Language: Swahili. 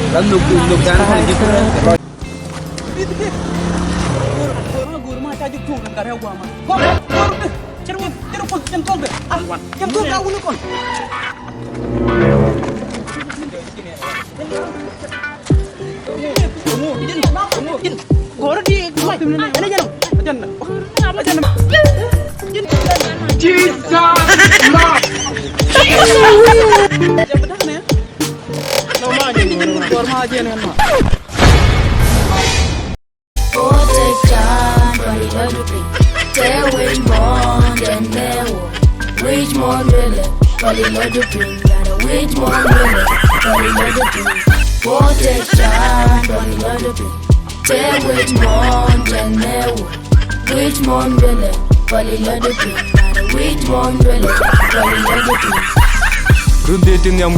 Kan nuk dan kan gitu. Guru mah cajuk tuh kan karya gua mah. Gua cerut centol deh. Centol kau nu kon. Guru di gua ini jangan. Jangan. Cinta. Ya benar nih. Nama aja nih, normal aja nih mah. Oh take time, body love to be. Tell which one and never. Which one really? Body love to be. Gotta which one really? Body love to be. Oh take time, body love to be. Tell which one and never. Which one really? Body love to be. Gotta which one really? Body love to be. Dating yang